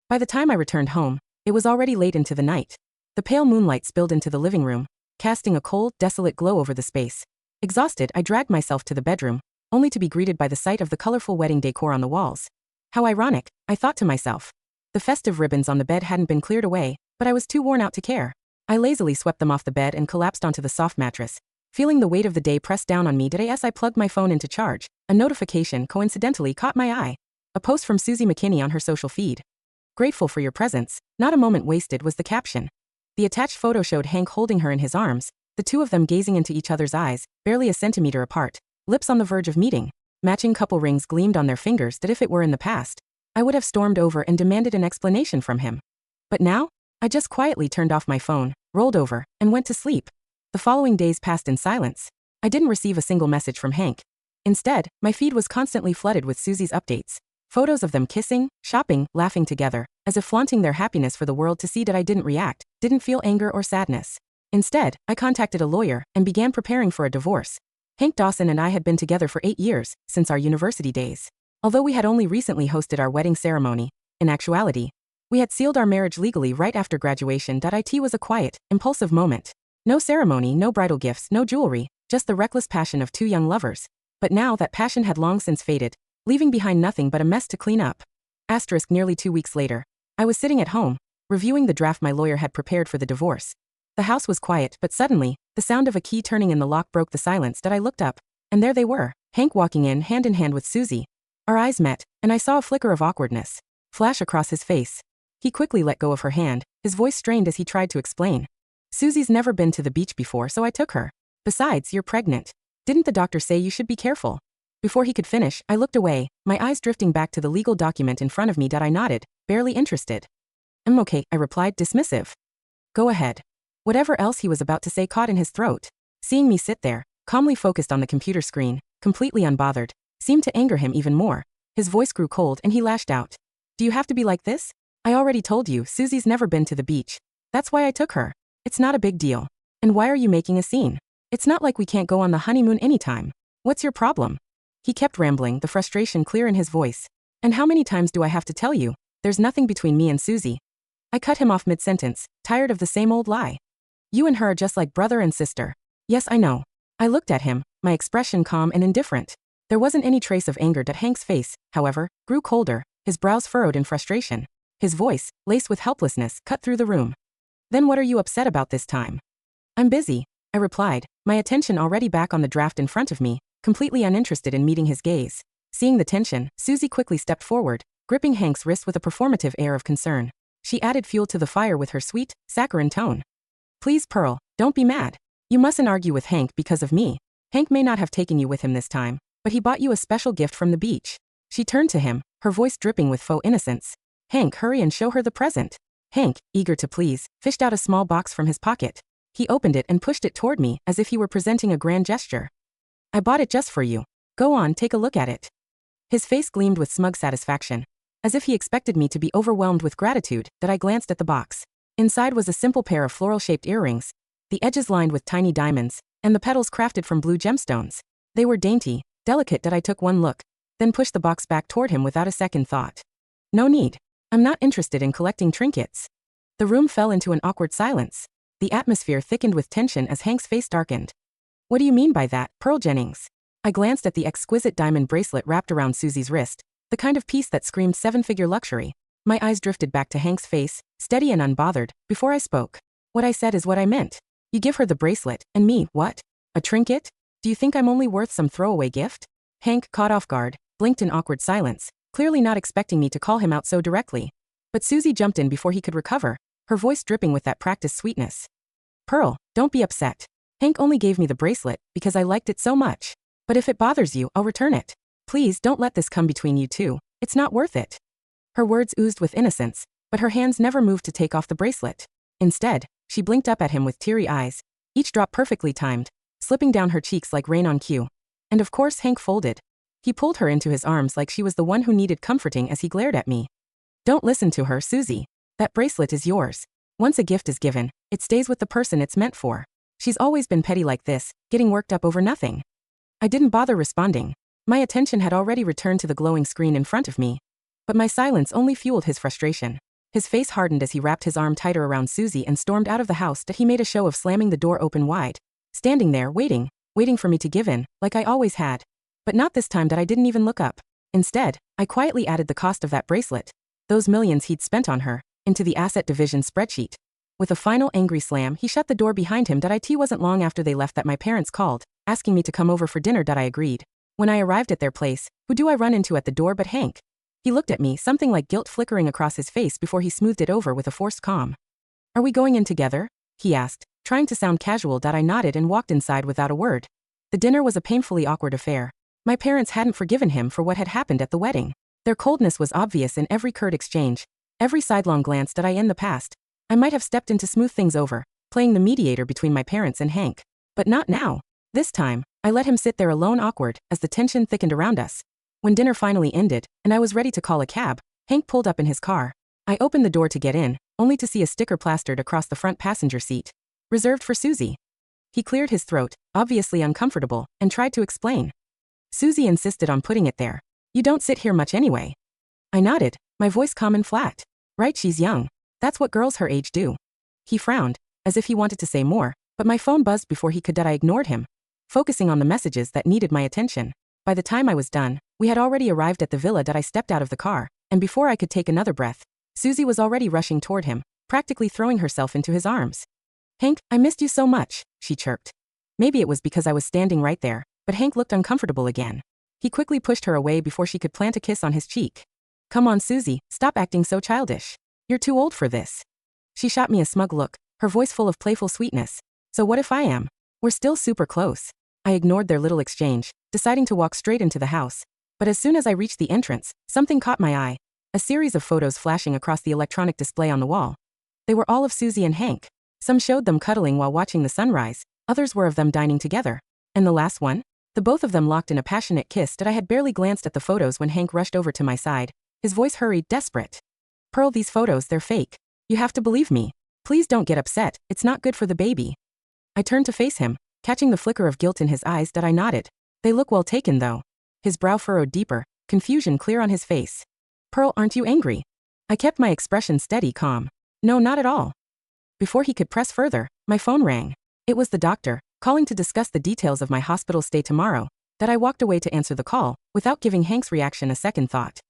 By the time I returned home, it was already late into the night. The pale moonlight spilled into the living room, casting a cold, desolate glow over the space. Exhausted, I dragged myself to the bedroom, only to be greeted by the sight of the colorful wedding decor on the walls. How ironic, I thought to myself. The festive ribbons on the bed hadn't been cleared away, but I was too worn out to care. I lazily swept them off the bed and collapsed onto the soft mattress. Feeling the weight of the day press down on me as I plugged my phone into charge, a notification coincidentally caught my eye. A post from Susie McKinney on her social feed. "Grateful for your presence, not a moment wasted," was the caption. The attached photo showed Hank holding her in his arms, the two of them gazing into each other's eyes, barely a centimeter apart, lips on the verge of meeting. Matching couple rings gleamed on their fingers that if it were in the past, I would have stormed over and demanded an explanation from him. But now, I just quietly turned off my phone, rolled over, and went to sleep. The following days passed in silence. I didn't receive a single message from Hank. Instead, my feed was constantly flooded with Susie's updates. Photos of them kissing, shopping, laughing together, as if flaunting their happiness for the world to see. That I didn't react, didn't feel anger or sadness. Instead, I contacted a lawyer and began preparing for a divorce. Hank Dawson and I had been together for 8 years, since our university days. Although we had only recently hosted our wedding ceremony, in actuality, we had sealed our marriage legally right after graduation. It was a quiet, impulsive moment. No ceremony, no bridal gifts, no jewelry, just the reckless passion of two young lovers. But now that passion had long since faded, leaving behind nothing but a mess to clean up. Nearly 2 weeks later, I was sitting at home, reviewing the draft my lawyer had prepared for the divorce. The house was quiet, but suddenly, the sound of a key turning in the lock broke the silence. I looked up, and there they were, Hank walking in hand with Susie. Our eyes met, and I saw a flicker of awkwardness flash across his face. He quickly let go of her hand, his voice strained as he tried to explain. "Susie's never been to the beach before, so I took her. Besides, you're pregnant. Didn't the doctor say you should be careful?" Before he could finish, I looked away, my eyes drifting back to the legal document in front of me. I nodded, barely interested. "I'm okay," I replied, dismissive. "Go ahead." Whatever else he was about to say caught in his throat. Seeing me sit there, calmly focused on the computer screen, completely unbothered, seemed to anger him even more. His voice grew cold and he lashed out. "Do you have to be like this? I already told you, Susie's never been to the beach. That's why I took her. It's not a big deal. And why are you making a scene? It's not like we can't go on the honeymoon anytime. What's your problem?" He kept rambling, the frustration clear in his voice. "And how many times do I have to tell you? There's nothing between me and Susie." I cut him off mid-sentence, tired of the same old lie. "You and her are just like brother and sister." "Yes, I know." I looked at him, my expression calm and indifferent. There wasn't any trace of anger. Hank's face, however, grew colder, his brows furrowed in frustration. His voice, laced with helplessness, cut through the room. "Then what are you upset about this time?" "I'm busy," I replied, my attention already back on the draft in front of me, completely uninterested in meeting his gaze. Seeing the tension, Susie quickly stepped forward, gripping Hank's wrist with a performative air of concern. She added fuel to the fire with her sweet, saccharine tone. "Please, Pearl, don't be mad. You mustn't argue with Hank because of me. Hank may not have taken you with him this time, but he bought you a special gift from the beach." She turned to him, her voice dripping with faux innocence. "Hank, hurry and show her the present." Hank, eager to please, fished out a small box from his pocket. He opened it and pushed it toward me as if he were presenting a grand gesture. "I bought it just for you. Go on, take a look at it." His face gleamed with smug satisfaction, as if he expected me to be overwhelmed with gratitude. I glanced at the box. Inside was a simple pair of floral-shaped earrings, the edges lined with tiny diamonds, and the petals crafted from blue gemstones. They were dainty, delicate. I took one look, then pushed the box back toward him without a second thought. "No need. I'm not interested in collecting trinkets." The room fell into an awkward silence. The atmosphere thickened with tension as Hank's face darkened. "What do you mean by that, Pearl Jennings?" I glanced at the exquisite diamond bracelet wrapped around Susie's wrist, the kind of piece that screamed seven-figure luxury. My eyes drifted back to Hank's face, steady and unbothered, before I spoke. "What I said is what I meant. You give her the bracelet, and me, what? A trinket? Do you think I'm only worth some throwaway gift?" Hank, caught off guard, blinked in awkward silence, clearly not expecting me to call him out so directly. But Susie jumped in before he could recover, her voice dripping with that practiced sweetness. "Pearl, don't be upset. Hank only gave me the bracelet because I liked it so much. But if it bothers you, I'll return it. Please don't let this come between you two. It's not worth it." Her words oozed with innocence, but her hands never moved to take off the bracelet. Instead, she blinked up at him with teary eyes, each drop perfectly timed, slipping down her cheeks like rain on cue. And of course Hank folded. He pulled her into his arms like she was the one who needed comforting as he glared at me. "Don't listen to her, Susie. That bracelet is yours. Once a gift is given, it stays with the person it's meant for. She's always been petty like this, getting worked up over nothing." I didn't bother responding. My attention had already returned to the glowing screen in front of me. But my silence only fueled his frustration. His face hardened as he wrapped his arm tighter around Susie and stormed out of the house. He made a show of slamming the door open wide, standing there waiting for me to give in, like I always had. But not this time. That I didn't even look up. Instead, I quietly added the cost of that bracelet, those millions he'd spent on her, into the asset division spreadsheet. With a final angry slam, he shut the door behind him. It wasn't long after they left that my parents called, asking me to come over for dinner. I agreed. When I arrived at their place, who do I run into at the door but Hank? He looked at me, something like guilt flickering across his face before he smoothed it over with a forced calm. Are we going in together? He asked, trying to sound casual. I nodded and walked inside without a word. The dinner was a painfully awkward affair. My parents hadn't forgiven him for what had happened at the wedding. Their coldness was obvious in every curt exchange, every sidelong glance. In the past, I might have stepped in to smooth things over, playing the mediator between my parents and Hank. But not now. This time, I let him sit there alone, awkward, as the tension thickened around us. When dinner finally ended, and I was ready to call a cab, Hank pulled up in his car. I opened the door to get in, only to see a sticker plastered across the front passenger seat. Reserved for Susie. He cleared his throat, obviously uncomfortable, and tried to explain. Susie insisted on putting it there. You don't sit here much anyway. I nodded, my voice calm and flat. Right, she's young. That's what girls her age do. He frowned, as if he wanted to say more, but my phone buzzed before he could. I ignored him, focusing on the messages that needed my attention. By the time I was done, we had already arrived at the villa. I stepped out of the car, and before I could take another breath, Susie was already rushing toward him, practically throwing herself into his arms. Hank, I missed you so much, she chirped. Maybe it was because I was standing right there, but Hank looked uncomfortable again. He quickly pushed her away before she could plant a kiss on his cheek. Come on, Susie, stop acting so childish. You're too old for this. She shot me a smug look, her voice full of playful sweetness. So what if I am? We're still super close. I ignored their little exchange, deciding to walk straight into the house. But as soon as I reached the entrance, something caught my eye. A series of photos flashing across the electronic display on the wall. They were all of Susie and Hank. Some showed them cuddling while watching the sunrise, others were of them dining together. And the last one? The both of them locked in a passionate kiss. I had barely glanced at the photos when Hank rushed over to my side. His voice hurried, desperate. Pearl, these photos, they're fake. You have to believe me. Please don't get upset, it's not good for the baby. I turned to face him, catching the flicker of guilt in his eyes. I nodded. They look well taken though. His brow furrowed deeper, confusion clear on his face. Pearl, aren't you angry? I kept my expression steady, calm. No, not at all. Before he could press further, my phone rang. It was the doctor, calling to discuss the details of my hospital stay tomorrow. I walked away to answer the call, without giving Hank's reaction a second thought.